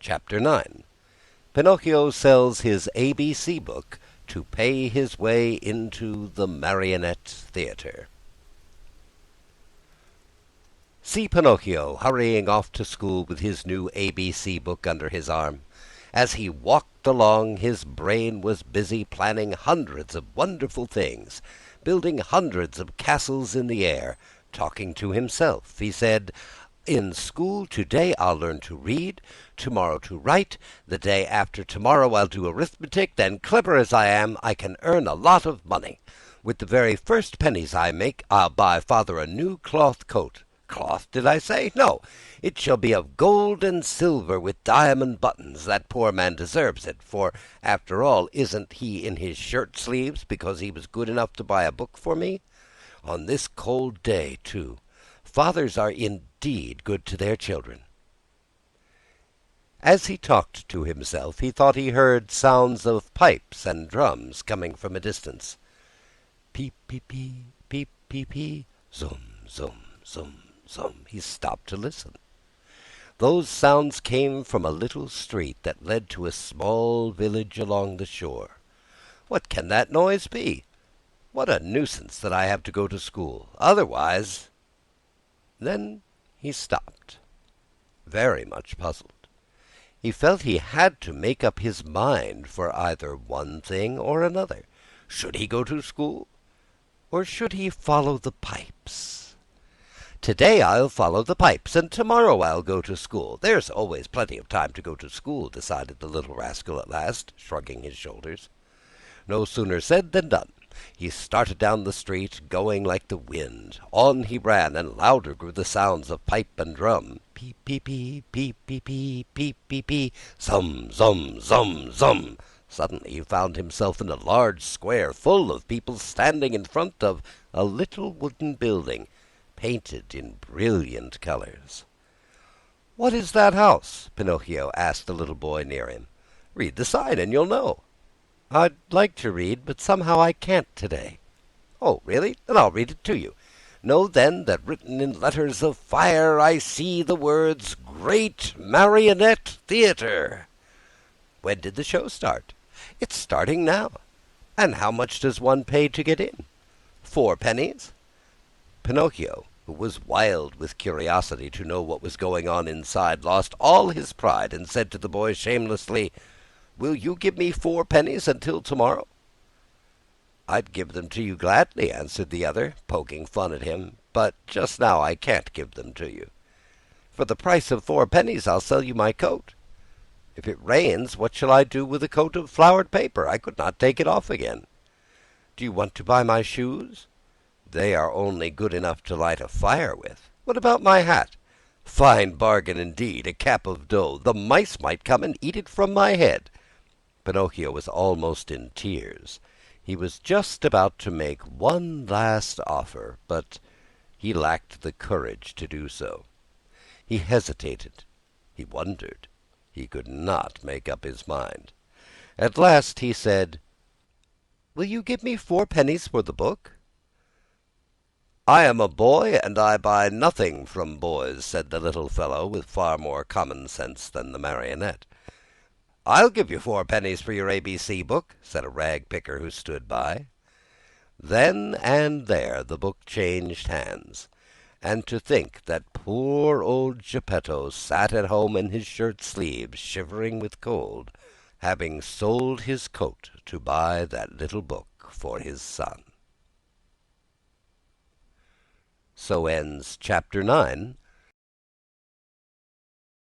Chapter 9. Pinocchio sells his ABC book to pay his way into the marionette theater. See Pinocchio hurrying off to school with his new ABC book under his arm. As he walked along, his brain was busy planning hundreds of wonderful things, building hundreds of castles in the air. Talking to himself, he said, "In school today I'll learn to read, tomorrow to write, the day after tomorrow I'll do arithmetic, then clever as I am, I can earn a lot of money. With the very first pennies I make, I'll buy father a new cloth coat. Cloth, did I say? No, it shall be of gold and silver with diamond buttons. That poor man deserves it, for, after all, isn't he in his shirt sleeves because he was good enough to buy a book for me? On this cold day, too. Fathers are indeed good to their children." As he talked to himself, he thought he heard sounds of pipes and drums coming from a distance. Peep, peep, peep, peep, peep, peep, zum, zum, zum, zum. He stopped to listen. Those sounds came from a little street that led to a small village along the shore. What can that noise be? What a nuisance that I have to go to school. Otherwise... Then he stopped, very much puzzled. He felt he had to make up his mind for either one thing or another. Should he go to school, or should he follow the pipes? "Today I'll follow the pipes, and tomorrow I'll go to school. There's always plenty of time to go to school," decided the little rascal at last, shrugging his shoulders. No sooner said than done. He started down the street, going like the wind. On he ran, and louder grew the sounds of pipe and drum. Peep, peep, peep, peep, peep, peep, peep, peep, peep, zum, zum, zum, zum. Suddenly he found himself in a large square full of people standing in front of a little wooden building, painted in brilliant colors. "What is that house?" Pinocchio asked the little boy near him. "Read the sign and you'll know." "I'd like to read, but somehow I can't today." "Oh, really? Then I'll read it to you. Know then that written in letters of fire I see the words Great Marionette Theater." "When did the show start?" "It's starting now." "And how much does one pay to get in?" "4 pennies." Pinocchio, who was wild with curiosity to know what was going on inside, lost all his pride and said to the boy shamelessly, "Will you give me 4 pennies until tomorrow?" "I'd give them to you gladly," answered the other, poking fun at him, "but just now I can't give them to you." "For the price of 4 pennies I'll sell you my coat." "If it rains, what shall I do with a coat of flowered paper? I could not take it off again." "Do you want to buy my shoes?" "They are only good enough to light a fire with." "What about my hat?" "Fine bargain indeed, a cap of dough. The mice might come and eat it from my head." Pinocchio was almost in tears. He was just about to make one last offer, but he lacked the courage to do so. He hesitated. He wondered. He could not make up his mind. At last he said, "Will you give me 4 pennies for the book?" "I am a boy, and I buy nothing from boys," said the little fellow, with far more common sense than the marionette. "I'll give you 4 pennies for your ABC book," said a rag picker who stood by. Then and there the book changed hands. And to think that poor old Geppetto sat at home in his shirt sleeves, shivering with cold, having sold his coat to buy that little book for his son. So ends Chapter 9